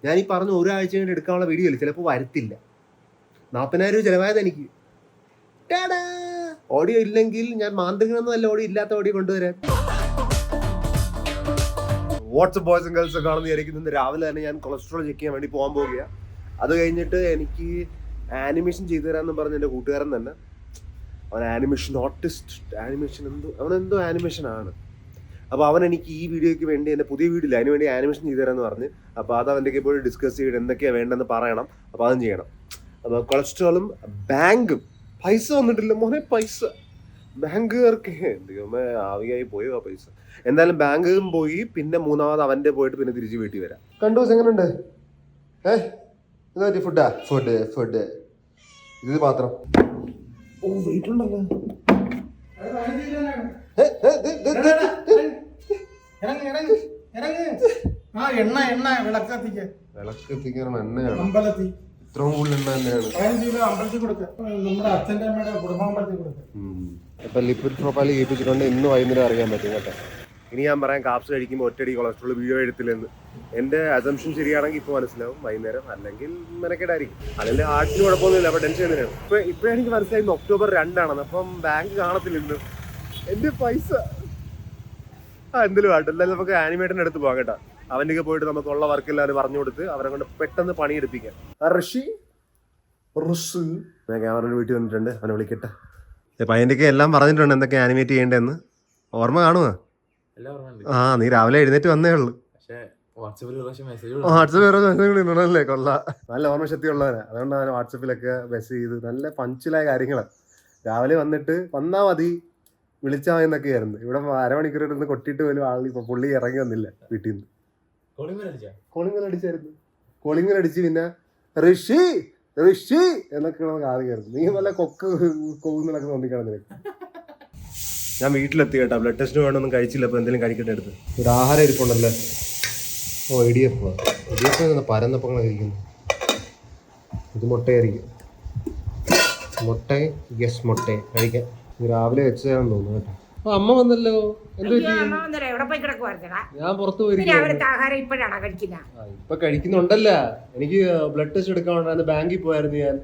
ഞാൻ ഈ പറഞ്ഞ ഒരാഴ്ച കഴിഞ്ഞ് എടുക്കാനുള്ള വീഡിയോ ഇല്ല, ചിലപ്പോൾ വരത്തില്ല. 40,000 രൂപ ചിലവായത് എനിക്ക്. ഓഡിയോ ഇല്ലെങ്കിൽ ഞാൻ മാന്ത്രികനൊന്നുമല്ല ഓഡിയോ ഇല്ലാത്ത ഓഡിയോ കൊണ്ടുവരാൻ. വാട്സ്ആപ്പ് ബോയ്സ് ആൻഡ് ഗേൾസ് ഒക്കെ ആണെന്ന് വിചാരിക്കുന്നത്. രാവിലെ തന്നെ ഞാൻ കൊളസ്ട്രോൾ ചെക്ക് ചെയ്യാൻ വേണ്ടി പോകാൻ പോവുകയാണ്. അത് കഴിഞ്ഞിട്ട് എനിക്ക് ആനിമേഷൻ ചെയ്തു തരാമെന്ന് പറഞ്ഞ എൻ്റെ കൂട്ടുകാരൻ തന്നെ, അവൻ ആനിമേഷൻ ആർട്ടിസ്റ്റ്, അവനെന്തോ ആനിമേഷനാണ്. അപ്പോൾ അവൻ എനിക്ക് ഈ വീഡിയോയ്ക്ക് വേണ്ടി എൻ്റെ പുതിയ വീഡിയോ അതിന് വേണ്ടി ആനിമേഷൻ ചെയ്തു തരാമെന്ന് പറഞ്ഞ്. അപ്പോൾ അത് അവൻ്റെ പോയി ഡിസ്കസ് ചെയ്തിട്ട് എന്തൊക്കെയാണ് വേണ്ടതെന്ന് പറയണം. അപ്പോൾ അതും ചെയ്യണം. അപ്പോൾ കൊളസ്ട്രോളും ബാങ്കും പൈസ വന്നിട്ടില്ല മോനെ, പൈസ ബാങ്കുകാർക്ക് എന്തെങ്കിലും ആവിയായി പോയോ ആ പൈസ. എന്തായാലും ബാങ്കും പോയി, പിന്നെ മൂന്നാമത് അവൻ്റെ പോയിട്ട് പിന്നെ തിരിച്ച് വീട്ടിൽ വരാം. കണ്ടു എങ്ങനെയുണ്ട്? എന്താ ഫുഡാ? ഫുഡ് ഇത് മാത്രം. ഓ വെയിറ്റ് ഉണ്ടല്ലോ. വിളക്കെത്തിക്കാൻ എണ്ണയാണ്. ഇത്രയും കൂടുതൽ എണ്ണ തന്നെയാണ്. ഇപ്പൊ ലിക്വിഡ് പ്രൊഫൈൽ കേൾപ്പിച്ചിട്ടുണ്ട്. ഇന്ന് വൈകുന്നേരം അറിയാൻ പറ്റും കേട്ടോ. ഇനി ഞാൻ പറയാം കാപ്സ് കഴിക്കുമ്പോൾ ഒറ്റയടി കൊളസ്ട്രോൾ വീഡിയോ എടുത്തില്ലെന്ന്. എൻ്റെ അസംഷൻ ശരിയാണെങ്കിൽ ഇപ്പോൾ മനസ്സിലാവും വൈകുന്നേരം, അല്ലെങ്കിൽ മെനക്കെടായിരിക്കും. അല്ലെങ്കിൽ ആർട്ടിന് കുഴപ്പമൊന്നുമില്ല. അപ്പോൾ ടെൻഷൻ എന്തിനാണ്? ഇപ്പം എനിക്ക് മനസ്സിലായിരുന്നു October 2 അപ്പം ബാങ്ക് കാണത്തില്ല ഇന്ന്. എൻ്റെ പൈസ എന്തെങ്കിലും ആട്ടെ. എന്തായാലും നമുക്ക് ആനിമേറ്ററിൻ്റെ അടുത്ത് പോകാം കേട്ടോ. അവൻ്റെ പോയിട്ട് നമുക്കുള്ള വർക്കെല്ലാം പറഞ്ഞു കൊടുത്ത് അവരെ കൊണ്ട് പെട്ടെന്ന് പണിയെടുപ്പിക്കാം. ഞാൻ ക്യാമറയുടെ വീട്ടിൽ വന്നിട്ടുണ്ട്, അവനെ വിളിക്കട്ടെ. പയ്യൻ്റെയൊക്കെ എല്ലാം പറഞ്ഞിട്ടുണ്ട് എന്തൊക്കെ ആനിമേറ്റ് ചെയ്യേണ്ടതെന്ന്. ഓർമ്മ കാണുമോ? നീ രാവിലെ എഴുന്നേറ്റ് വന്നേ ഉള്ളു. വാട്സപ്പിൽ മെസ്സേജ് ഇടണല്ലേ? കൊള്ളാം, നല്ല ഓർമ്മശക്തി ഉള്ളവരാ. അതുകൊണ്ടാണ് വാട്സപ്പിലൊക്കെ മെസ്സേജ് ചെയ്ത് നല്ല പഞ്ചിലായ കാര്യങ്ങളാണ്. രാവിലെ വന്നിട്ട് വന്നാൽ മതി, വിളിച്ചാൽ മതി എന്നൊക്കെ ആയിരുന്നു. ഇവിടെ അരമണിക്കൂർ ഇരുന്ന് കൊട്ടിയിട്ട് പോലും പുള്ളി ഇറങ്ങി വന്നില്ല വീട്ടിൽ നിന്ന്. കോളിംഗ് അടിച്ചായിരുന്നു. കോളിംഗ് അടിച്ച് പിന്നെ ഋഷി എന്നൊക്കെ ആദ്യമായിരുന്നു. നീ നല്ല കൊക്കുന്നൊക്കെ തോന്നിക്കണം നിനക്ക്. ഞാൻ വീട്ടിലെത്തി കേട്ടോ. ബ്ലഡ് ടെസ്റ്റ് വേണമെന്നും കഴിച്ചില്ല. അപ്പോൾ എന്തെങ്കിലും കഴിക്കട്ടെ എടുത്ത്. ഒരു ആഹാരം ഇരിപ്പുണ്ടല്ലേ? ഓ ഇടിയപ്പം പരന്നപ്പങ്ങളെ ഇരിക്കുന്നു. ഇത് മുട്ടയായിരിക്കും. മുട്ട കഴിക്കാം. രാവിലെ വെച്ചതാണെന്ന് തോന്നുന്നു കേട്ടോ. അമ്മ വന്നല്ലോ. ഞാൻ പുറത്തു പോയി. ഇപ്പൊ കഴിക്കുന്നുണ്ടല്ല. എനിക്ക് ബ്ലഡ് ടെസ്റ്റ് എടുക്കാൻ ബാങ്കിൽ പോയായിരുന്നു ഞാൻ.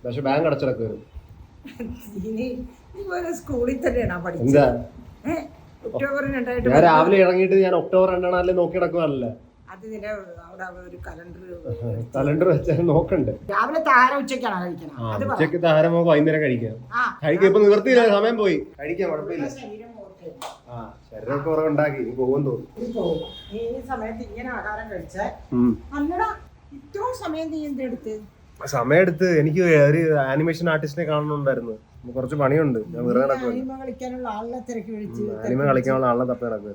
പക്ഷെ ബാങ്ക് അടച്ചിടക്കുമായിരുന്നു. എന്താ ഞാൻ രാവിലെ ഇറങ്ങിയിട്ട് ഞാൻ October 2 നോക്കി നടക്കുവാനല്ലേ. കലണ്ടർ വെച്ചാൽ നോക്കണ്ടേ. ഉച്ചക്കത്തെ ആഹാരം വൈകുന്നേരം കഴിക്കാം. ഇപ്പൊ നിവർത്തിയില്ല, സമയം പോയി. കഴിക്കാം, കുഴപ്പമില്ല. ശരീരമൊക്കെ കുറവുണ്ടാക്കി ഇനി പോകുമെന്ന് തോന്നുന്നു. സമയം എടുത്ത് എനിക്ക് ഒരു ആനിമേഷൻ ആർട്ടിസ്റ്റിനെ കാണണമെന്നുണ്ടായിരുന്നു. കുറച്ച് പണിയുണ്ട്. ഞാൻ വെറുതെ ആനിമ കളിക്കാനുള്ള ആളിനെ തപ്പി നടക്കുക.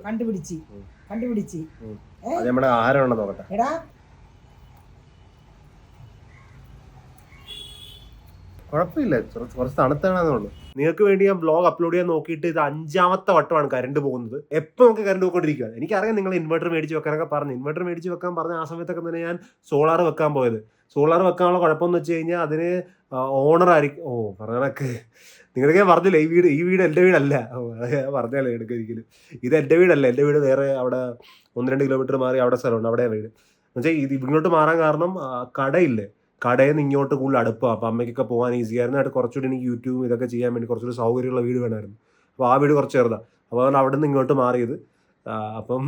കണ്ടുപിടിച്ച് അത് നമ്മുടെ ആഹാരം ഉണ്ടെന്ന് നോക്കട്ടെ. കുഴപ്പമില്ല, കുറച്ച് തണുത്താണെന്നുള്ളൂ. നിങ്ങൾക്ക് വേണ്ടി ഞാൻ വ്ലോഗ് അപ്ലോഡ് ചെയ്യാൻ നോക്കിയിട്ട് ഇത് 5ാമത്തെ വട്ടമാണ് കറണ്ട് പോകുന്നത്. എപ്പോൾ നമുക്ക് കറണ്ട് പോയിക്കൊണ്ടിരിക്കുക. എനിക്കറിയാം നിങ്ങൾ ഇൻവെർട്ടർ മേടിച്ച് വെക്കാനൊക്കെ പറഞ്ഞു. ഇൻവെർട്ടർ മേടിച്ച് വെക്കാൻ പറഞ്ഞ ആ സമയത്തൊക്കെ തന്നെ ഞാൻ സോളാർ വെക്കാൻ പോയത്. സോളാർ വെക്കാനുള്ള കുഴപ്പമെന്ന് വെച്ച് കഴിഞ്ഞാൽ അതിന് ഓണർ ആയിരിക്കും. പറഞ്ഞതൊക്കെ നിങ്ങൾക്ക് ഞാൻ പറഞ്ഞില്ല. ഈ വീട് എൻ്റെ വീടല്ല. പറഞ്ഞല്ലേ എടുക്കൊരിക്കലും. ഇത് എൻ്റെ വീടല്ല. എൻ്റെ വീട് വേറെ അവിടെ 1-2 കിലോമീറ്റർ മാറി അവിടെ സ്ഥലമുണ്ട്. അവിടെയാണ് വീട്. എന്നുവെച്ചാൽ ഇത് ഇങ്ങോട്ട് മാറാൻ കാരണം കടയില്ലേ, കടയിൽ നിന്ന് ഇങ്ങോട്ട് കൂടുതൽ അടുപ്പാണ്. അപ്പോൾ അമ്മയ്ക്കൊക്കെ പോകാൻ ഈസി ആയിരുന്നു. ആയിട്ട് കുറച്ചുകൂടി എനിക്ക് യൂട്യൂബ് ഇതൊക്കെ ചെയ്യാൻ വേണ്ടി കുറച്ചുകൂടി സൗകര്യമുള്ള വീട് വേണമായിരുന്നു. അപ്പോൾ ആ വീട് കുറച്ച് ചെറുതാണ്. അപ്പോൾ അതുകൊണ്ട് അവിടെ നിന്ന് ഇങ്ങോട്ട് മാറിയത്. അപ്പം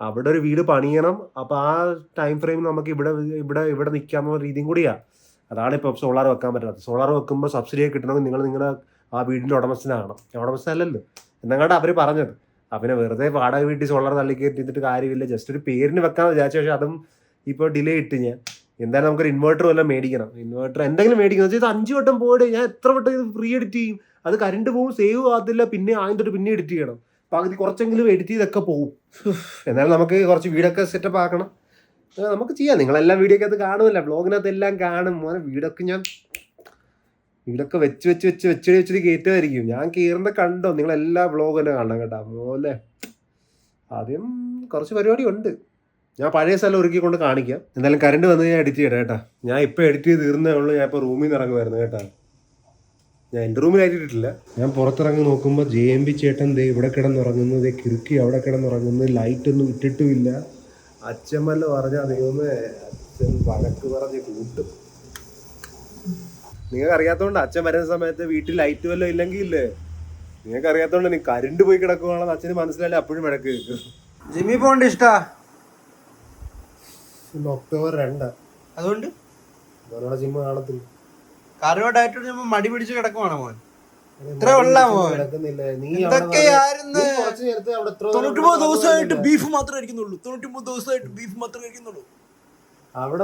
അവിടെ ഒരു വീട് പണിയണം. അപ്പോൾ ആ ടൈം ഫ്രെയിമിൽ നമുക്ക് ഇവിടെ നിൽക്കാമെന്ന രീതിയും കൂടിയാണ്. അതാണ് ഇപ്പോൾ സോളാർ വെക്കാൻ പറ്റാത്തത്. സോളാർ വെക്കുമ്പോൾ സബ്സിഡിയൊക്കെ കിട്ടണമെങ്കിൽ നിങ്ങളുടെ ആ വീടിൻ്റെ ഉടമസ്ഥനാകണം. ഉടമസ്ഥനല്ലല്ലോ എന്നങ്ങാണ്ട് അവർ പറഞ്ഞത്. പിന്നെ വെറുതെ വാടക വീട്ടിൽ സോളാർ തള്ളിക്കയറ്റിട്ട് കാര്യമില്ല. ജസ്റ്റ് ഒരു പേരിന് വെക്കാമെന്ന് വിചാരിച്ച. പക്ഷേ അതും ഇപ്പോൾ ഡിലേ ഇട്ട് ഞാൻ എന്തായാലും നമുക്കൊരു ഇൻവെർട്ടർ വല്ലതും മേടിക്കണം. ഇൻവെർട്ടർ എന്തെങ്കിലും മേടിക്കണം. ഇത് 5 വട്ടം പോയിട്ട് ഞാൻ എത്ര വട്ടം ഇത് ഫ്രീ എഡിറ്റ് ചെയ്യും. അത് കറണ്ട് പോകും, സേവ് ആകത്തില്ല. പിന്നെ ആദ്യം പിന്നെ എഡിറ്റ് ചെയ്യണം. പകുതി കുറച്ചെങ്കിലും എഡിറ്റ് ചെയ്തൊക്കെ പോകും. എന്നാലും നമുക്ക് കുറച്ച് വീടൊക്കെ സെറ്റപ്പ് ആക്കണം. നമുക്ക് ചെയ്യാം. നിങ്ങളെല്ലാം വീഡിയോക്ക് അത് കാണുമല്ലോ, ബ്ലോഗിനകത്ത് എല്ലാം കാണും. മോനെ വീടൊക്കെ വെച്ച് കയറ്റുമായിരിക്കും. ഞാൻ കയറുന്ന കണ്ടോ, നിങ്ങളെല്ലാ ബ്ലോഗും തന്നെ കാണണം കേട്ടോ മോനെ. ആദ്യം കുറച്ച് പരിപാടി ഉണ്ട്. ഞാൻ പഴയ സ്ഥലം ഒരുക്കി കൊണ്ട് കാണിക്കാം. എന്തായാലും കറണ്ട് വന്ന് ഞാൻ എഡിറ്റ് ചെയ്യട്ടെ കേട്ടോ. ഞാൻ ഇപ്പോൾ എഡിറ്റ് ചെയ്ത് തീർന്നേ ഉള്ളൂ. ഞാൻ ഇപ്പോൾ റൂമിൽ നിന്ന് ഇറങ്ങുമായിരുന്നു കേട്ടോ. ഞാൻ എൻ്റെ റൂമിൽ ആയിട്ടിട്ടില്ല. ഞാൻ പുറത്തിറങ്ങി നോക്കുമ്പോൾ JMB ചേട്ടൻ ദേ ഇവിടെ കിടന്നുറങ്ങുന്നു, ദേ കിറുക്കി അവിടെ കിടന്നുറങ്ങുന്നു, ലൈറ്റൊന്നും ഇട്ടിട്ടുമില്ല. അച്ഛമ്മല്ല പറഞ്ഞാൽ ദൈവമേ അച്ഛൻ വഴക്ക് പറഞ്ഞ് കൂട്ടും. നിങ്ങൾക്ക് അറിയാത്തോണ്ട് അച്ഛൻ വരുന്ന സമയത്ത് വീട്ടിൽ ലൈറ്റ് വല്ലതും ഇല്ലെങ്കിൽ ഇല്ലേ, നിങ്ങൾക്ക് അറിയാത്തോണ്ട് നീ കരണ്ട് പോയി കിടക്കുവാണെന്ന് അച്ഛന് മനസ്സിലായില്ല, അപ്പോഴും വഴക്ക് കേൾക്കും. ജിമ്മി പോകണ്ട ഇഷ്ടാ ഒക്ടോബർ 2 അതുകൊണ്ട് ജിമ്മ് കാണത്തില്ല. കാർബോഹൈഡ്രേറ്റ് നമ്മൾ മടി പിടിച്ച് കിടക്കുവാണ് മോൻ. ഇത്ര വെള്ള മോൻ. എന്തൊക്കെയായിരുന്നു 99 ദിവസമായിട്ട് ബീഫ് മാത്രമേ കഴിക്കുന്നുള്ളൂ. 99 ദിവസമായിട്ട് ബീഫ് മാത്രമേ കഴിക്കുന്നുള്ളൂ.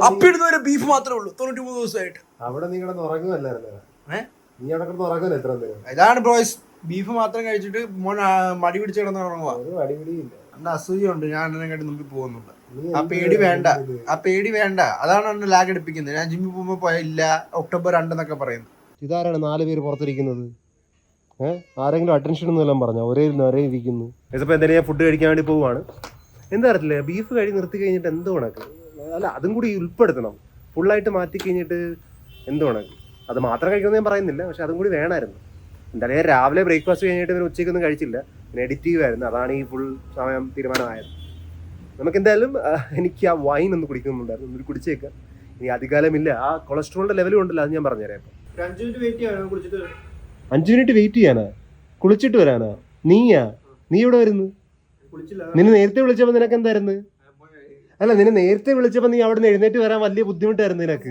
അപ്പിടുന്ന വരെ ബീഫ് മാത്രമേ ഉള്ളൂ 99 ദിവസമായിട്ട്. അവിടെ നീ കിടന്ന് ഉറങ്ങുമല്ലായിരുന്നു. നീ അവിടെ കിടന്ന് ഉറങ്ങുമല്ലോ എത്ര നേരം. ഇതാണ് ബ്രോയ്സ്, ബീഫ് മാത്രം കഴിച്ചിട്ട് മോൻ മടി പിടിച്ച് കിടന്ന് ഉറങ്ങുക. ഒരു അടിപിടിയില്ല. എന്റെ അസൂയുണ്ട്, ഞാൻ അതിനെക്കാട്ടി മുമ്പിൽ പോകുന്നുണ്ട്. ആ പേടി വേണ്ട, ആ പേടി വേണ്ട. അതാണ് എന്നെ ലാഗ് എടുപ്പിക്കുന്നത്. ഞാൻ ജിമ്മിൽ പോകുമ്പോ പോയില്ല ഒക്ടോബർ 2 എന്നൊക്കെ പറയുന്നു. ഇതാരാണ് 4 പേര് പുറത്തിരിക്കുന്നത്? ആരെങ്കിലും അറ്റൻഷൻ എന്നെല്ലാം പറഞ്ഞ ഒരേ ഇരിക്കുന്നു. ഇതിപ്പോ എന്തായാലും ഞാൻ ഫുഡ് കഴിക്കാൻ വേണ്ടി പോവുകയാണ്. എന്താ അറിയില്ല, ബീഫ് കഴി നിർത്തി കഴിഞ്ഞിട്ട് എന്തോ കണക്ക്. അല്ല, അതും കൂടി ഉൾപ്പെടുത്തണം. ഫുള്ളായിട്ട് മാറ്റി കഴിഞ്ഞിട്ട് എന്തോ കണക്ക്. അത് മാത്രം കഴിക്കുമെന്ന് ഞാൻ പറയുന്നില്ല, പക്ഷെ അതും കൂടി വേണമായിരുന്നു. എന്തായാലും ഞാൻ രാവിലെ ബ്രേക്ക്ഫാസ്റ്റ് കഴിഞ്ഞിട്ട് പിന്നെ ഉച്ചയ്ക്കൊന്നും കഴിച്ചില്ല. പിന്നെ എഡിറ്റീവ് ആയിരുന്നു, അതാണ് ഈ ഫുൾ സമയം തീരുമാനമായത്. നമുക്കെന്തായാലും എനിക്ക് ആ വൈൻ ഒന്ന് കുടിക്കുന്നുണ്ടായിരുന്നു, ഒന്നൊരു കുടിച്ചേക്കാം. ഇനി അധികാലമില്ല. ആ കൊളസ്ട്രോളിന്റെ ലെവലും ഉണ്ടല്ലോ, അത് ഞാൻ പറഞ്ഞുതരാം. ഇപ്പം 5 മിനിറ്റ് വെയിറ്റ് ചെയ്യാനോ കുളിച്ചിട്ട്? 5 മിനിറ്റ് വെയിറ്റ് ചെയ്യാനാ? കുളിച്ചിട്ട് വരാനാ? നീ ഇവിടെ വരുന്നു? നിന്നെ നേരത്തെ വിളിച്ചപ്പോ നിനക്ക് എന്തായിരുന്നു? അല്ല, നിന്നെ നേരത്തെ വിളിച്ചപ്പോ നീ അവിടെ നിന്ന് എഴുന്നേറ്റ് വരാൻ വലിയ ബുദ്ധിമുട്ടായിരുന്നു നിനക്ക്.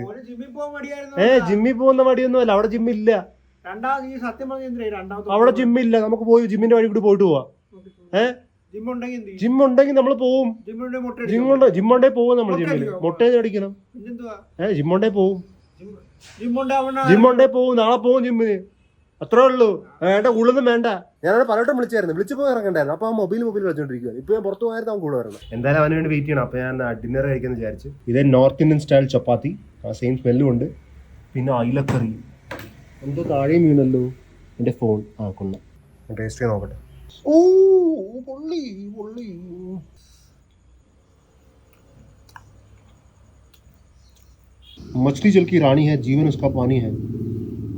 ജിമ്മിൽ പോകുന്ന മടിയൊന്നും അല്ല, അവിടെ ജിമ്മില്ല. അവിടെ ജിമ്മില്ല, നമുക്ക് പോയി ജിമ്മിന്റെ വഴി കൂടി പോയിട്ട് പോവാം. ജിം ഉണ്ടെങ്കിൽ നമ്മൾ പോവും. ജിമ്മുണ്ടേ പോവും നമ്മൾ. ജിമ്മില് മുട്ടേ അടിക്കണം. ജിമ്മുണ്ടേ പോവും. നാളെ പോവും ജിമ്മിന്. അത്രേ ഉള്ളൂ. വേണ്ട, കൂടുതലൊന്നും വേണ്ട. ഞാനവിടെ പലവട്ടം വിളിച്ചായിരുന്നു, വിളിച്ചപ്പോൾ ഇറങ്ങണ്ടായിരുന്നു. അപ്പൊ ആ മൊബൈൽ വെച്ചോണ്ടിരിക്കുകയാണ്. ഇപ്പൊ ഞാൻ പുറത്തു പോയായിരുന്നു, അവൻ കൂടെ വരണം. എന്തായാലും അവന് വേണ്ടി വെയിറ്റ് ചെയ്യണം. അപ്പൊ ഞാൻ ഡിന്നർ കഴിക്കാന്ന് വിചാരിച്ചു. ഇതേ നോർത്ത് ഇന്ത്യൻ സ്റ്റൈൽ ചപ്പാത്തി, ആ സെയിം സ്മെല്ലും ഉണ്ട്. പിന്നെ അയിലക്കറി എന്തോ താഴെയും വീണല്ലോ. എന്റെ ഫോൺ കൊള്ളാം, ടേസ്റ്റ് ചെയ്ത് നോക്കട്ടെ. ഓ പൊള്ളി. मछली जल की रानी है, जीवन उसका पानी है.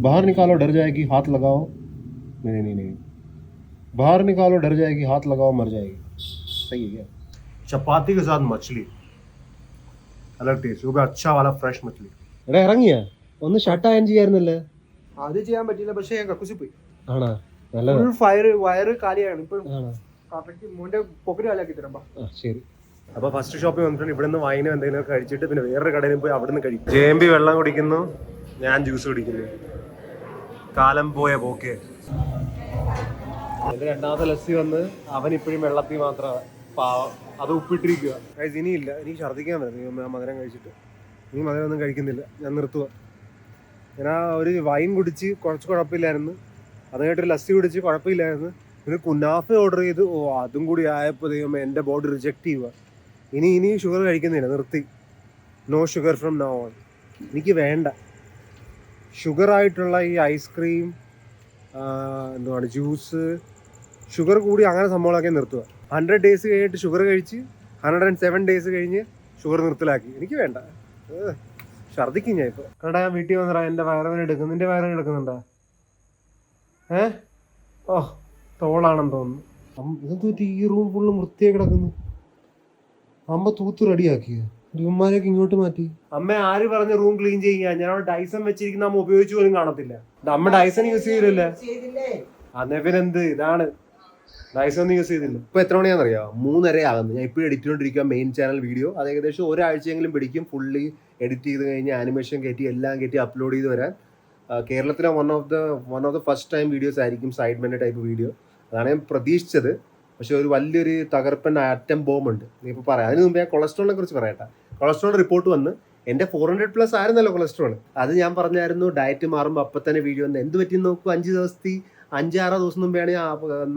बाहर निकालो डर जाएगी, हाथ लगाओ. नहीं. बाहर निकालो डर जाएगी, हाथ लगाओ मर जाएगी. सही है क्या? चपाती के साथ मछली, अलग टेस्ट. वो भी अच्छा वाला फ्रेश मछली. എടാ ഇറങ്ങിയാ? ഒന്ന് ഷട്ട് ആയൻ ചെയ്യായിരുന്നല്ലേ? അത് ചെയ്യാൻ പറ്റില്ല, പക്ഷെ ഞാൻ കക്കൂസി പോയി. ആണോ? നല്ലതാ. വയറ് കാലിയാണ് ഇപ്പൊ. മോന്റെ പോക്കറ്റ് കാലിയാക്കി തരാം. ശരി. അപ്പൊ ഫസ്റ്റ് ഷോപ്പിൽ വന്നിട്ടുണ്ട്. ഇവിടെ നിന്ന് വൈനും എന്തെങ്കിലും കഴിച്ചിട്ട് പിന്നെ വേറൊരു കടയിലും പോയി അവിടെ നിന്ന് കഴിക്കും. JMB വെള്ളം കുടിക്കുന്നു, ഞാൻ ജ്യൂസ് കുടിക്കുന്നു. കാലം പോയ പോക്കേ. എന്റെ രണ്ടാമത്തെ ലസ്സി വന്ന് അവൻ ഇപ്പോഴും വെള്ളത്തിൽ മാത്രമാണ്. അത് ഉപ്പിട്ടിരിക്കുക. ഇനിയില്ല, എനിക്ക് ഛർദ്ദിക്കാൻ വരുന്നു ആ മധുരം കഴിച്ചിട്ട്. ഇനി മധുരം ഒന്നും കഴിക്കുന്നില്ല, ഞാൻ നിർത്തുക. ഞാൻ ആ ഒരു വൈൻ കുടിച്ച് കുറച്ച് കുഴപ്പമില്ലായിരുന്നു. അത് കഴിഞ്ഞിട്ടൊരു ലസ്സി കുടിച്ച് കുഴപ്പമില്ലായിരുന്നു. പിന്നെ കുനാഫ ഓർഡർ ചെയ്ത്, അതും കൂടി ആയപ്പോൾ ദൈവമേ എൻ്റെ ബോഡി റിജക്റ്റ് ചെയ്യുക. ഇനി ഷുഗർ കഴിക്കുന്നില്ല, നിർത്തി. No sugar from now on. എനിക്ക് വേണ്ട ഷുഗറായിട്ടുള്ള ഈ ഐസ്ക്രീം, എന്തുവാണ് ജ്യൂസ്, ഷുഗർ കൂടി അങ്ങനെ സംഭവങ്ങളൊക്കെ നിർത്തുക. 100 days കഴിഞ്ഞിട്ട് ഷുഗർ കഴിച്ച് 107 days കഴിഞ്ഞ് ഷുഗർ നിർത്തലാക്കി. എനിക്ക് വേണ്ട, ഛർദ്ദിക്കും ഞാൻ ഇപ്പോൾ. കണ്ടാ ഞാൻ വീട്ടിൽ വന്നിടാ, എൻ്റെ വയറുവേദന എടുക്കും. നിൻ്റെ വയറുവേദന എടുക്കുന്നുണ്ടോ? ഓ തോളാണെന്ന് തോന്നുന്നു. ഇതെന്ത് പറ്റി ഈ റൂം ഫുള്ളും വൃത്തിയായി കിടക്കുന്നു? അമ്മ തൂത്ത് റെഡിയാക്കിയ റൂമാരൊക്കെ ഇങ്ങോട്ട് മാറ്റി. അമ്മ ആര് പറഞ്ഞ റൂം ക്ലീൻ ചെയ്യാൻ? ഞാൻ അവിടെ ഡൈസൺ വെച്ചിരിക്കുന്ന അമ്മ ഉപയോഗിച്ചു പോലും കാണത്തില്ല. അമ്മ ഡൈസൺ യൂസ് ചെയ്തില്ല. അന്നേ പിന്നെ എന്ത് ഇതാണ് ഡൈസൺ ഒന്നും യൂസ് ചെയ്തില്ല. ഇപ്പൊ എത്ര മണിയാണെന്നറിയാം? 3:30 ആകുന്നു. ഞാൻ ഇപ്പോഴും എഡിറ്റ് ചെയ്തോണ്ടിരിക്കുക മെയിൻ ചാനൽ വീഡിയോ. അത് ഏകദേശം ഒരാഴ്ചയെങ്കിലും പിടിക്കും ഫുള്ളി എഡിറ്റ് ചെയ്ത് കഴിഞ്ഞ് ആനിമേഷൻ കയറ്റി എല്ലാം കയറ്റി അപ്ലോഡ് ചെയ്ത് വരാൻ. കേരളത്തിലെ one of the first time videos ആയിരിക്കും സൈഡ്മെന്റ് ടൈപ്പ് വീഡിയോ. അതാണ് ഞാൻ പ്രതീക്ഷിച്ചത്. പക്ഷെ ഒരു വലിയൊരു തകർപ്പൻ ആറ്റം ബോംബുണ്ട്. നീ ഇപ്പോൾ പറയാം. അതിന് മുമ്പേ ഞാൻ കൊളസ്ട്രോളിനെ കുറിച്ച് പറയട്ടെ. കൊളസ്ട്രോൾ റിപ്പോർട്ട് വന്ന് എൻ്റെ 400+ ആയിരുന്നല്ലോ കൊളസ്ട്രോൾ. അത് ഞാൻ പറഞ്ഞായിരുന്നു ഡയറ്റ് മാറുമ്പോൾ അപ്പം തന്നെ വീഡിയോ വന്ന് എന്ത് പറ്റിയെന്ന് നോക്കൂ. 5-6 ദിവസം മുമ്പെയാണ് ഞാൻ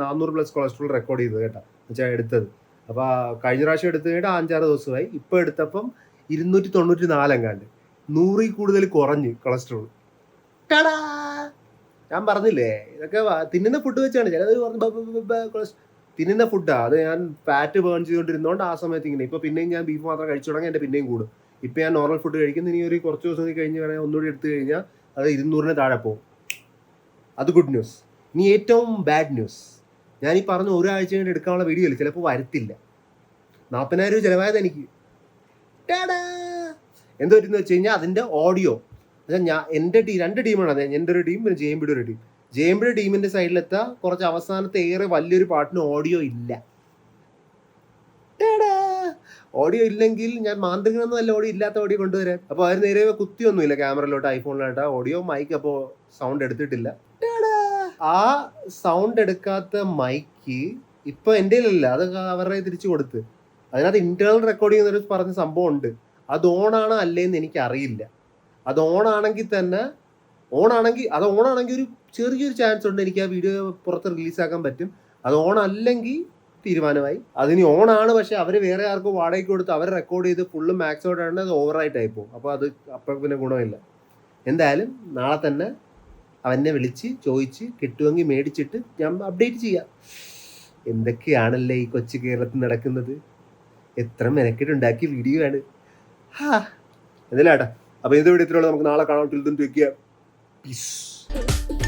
400+ കൊളസ്ട്രോൾ റെക്കോർഡ് ചെയ്തത് കേട്ടോ, എന്നുവെച്ചാൽ എടുത്തത്. അപ്പോൾ കഴിഞ്ഞ പ്രാവശ്യം എടുത്തു കഴിഞ്ഞാൽ 5-6 ദിവസമായി. ഇപ്പോൾ എടുത്തപ്പം 294 എങ്ങാണ്ട്, 100 കൂടുതൽ കുറഞ്ഞ് കൊളസ്ട്രോൾ. ഞാൻ പറഞ്ഞില്ലേ ഇതൊക്കെ തിന്നുന്ന ഫുഡ് വെച്ചാണ്. ചിലവർ പറഞ്ഞു തിന്നുന്ന ഫുഡാണ്. അത് ഞാൻ ഫാറ്റ് ബേൺ ചെയ്തുകൊണ്ടിരുന്നതുകൊണ്ട് ആ സമയത്ത് ഇങ്ങനെ. ഇപ്പോൾ പിന്നെയും ഞാൻ ബീഫ് മാത്രം കഴിച്ചു തുടങ്ങി, എൻ്റെ പിന്നെയും കൂടും. ഇപ്പോൾ ഞാൻ നോർമൽ ഫുഡ് കഴിക്കുന്നു. ഇനി ഒരു കുറച്ച് ദിവസം കഴിഞ്ഞ് വേണമെങ്കിൽ ഒന്നുകൂടി എടുത്തു കഴിഞ്ഞാൽ അത് 200-ന് താഴെ പോകും. അത് ഗുഡ് ന്യൂസ്. ഇനി ഏറ്റവും ബാഡ് ന്യൂസ്, ഞാൻ ഈ പറഞ്ഞ ഒരാഴ്ച കഴിഞ്ഞ് എടുക്കാനുള്ള വീഡിയോ ഇല്ല, ചിലപ്പോൾ വരത്തില്ല. 40,000 രൂപ ചിലവായത് എനിക്ക്. എന്താ പറ്റുന്ന വെച്ച് കഴിഞ്ഞാൽ അതിന്റെ ഓഡിയോ ഞാൻ എൻ്റെ രണ്ട് ടീമാണ് അതെ, എൻ്റെ ഒരു ടീം പിന്നെ ജെയിംബിയുടെ ഒരു ടീം. ജെയിംബിയുടെ ടീമിന്റെ സൈഡിലെത്താ കുറച്ച് അവസാനത്തെ ഏറെ വലിയൊരു പാട്ടിന് ഓഡിയോ ഇല്ല. ഓഡിയോ ഇല്ലെങ്കിൽ ഞാൻ മാന്ത്രികനൊന്നും അല്ല ഓഡിയോ ഇല്ലാത്ത ഓഡിയോ കൊണ്ടുവരാൻ. അപ്പോൾ അവർ നേരെ കുത്തിയൊന്നുമില്ല ക്യാമറയിലോട്ട്, ഐഫോണിലോട്ട് ഓഡിയോ മൈക്ക്. അപ്പോൾ സൗണ്ട് എടുത്തിട്ടില്ല. ആ സൗണ്ട് എടുക്കാത്ത മൈക്ക് ഇപ്പൊ എൻ്റെ കയ്യിലല്ല, അത് അവരുടെ തിരിച്ചു കൊടുത്ത്. അതിനകത്ത് ഇന്റേണൽ റെക്കോർഡിംഗ് എന്നൊരു പറഞ്ഞ സംഭവം ഉണ്ട്. അത് ഓണാണോ അല്ലേന്ന് എനിക്ക് അറിയില്ല. അത് ഓണാണെങ്കിൽ തന്നെ അത് ഓണാണെങ്കിൽ ഒരു ചെറിയൊരു ചാൻസ് ഉണ്ട് എനിക്ക് ആ വീഡിയോ പുറത്ത് റിലീസാക്കാൻ പറ്റും. അത് ഓണല്ലെങ്കിൽ തീരുമാനമായി. അതിന് ഓണാണ്, പക്ഷെ അവർ വേറെ ആർക്കും വാടകയ്ക്ക് കൊടുത്ത് അവർ റെക്കോർഡ് ചെയ്ത് ഫുള്ള് മാക്സ് ഔട്ട് ആണ്, അത് ഓവറായിട്ടായി പോകും. അപ്പോൾ അത് അപ്പം പിന്നെ ഗുണമില്ല. എന്തായാലും നാളെ തന്നെ അവനെ വിളിച്ച് ചോദിച്ച് കിട്ടുമെങ്കിൽ മേടിച്ചിട്ട് ഞാൻ അപ്ഡേറ്റ് ചെയ്യാം. എന്തൊക്കെയാണല്ലേ ഈ കൊച്ചു കേരളത്തിൽ നടക്കുന്നത്. എത്ര മെനക്കെട്ടുണ്ടാക്കിയ വീഡിയോ ആണ്. എന്തിനാട്ടാ. അപ്പോൾ ഇത് വീഡിയോത്തിലുള്ള നമുക്ക് നാളെ കാണാൻ. പീസ്.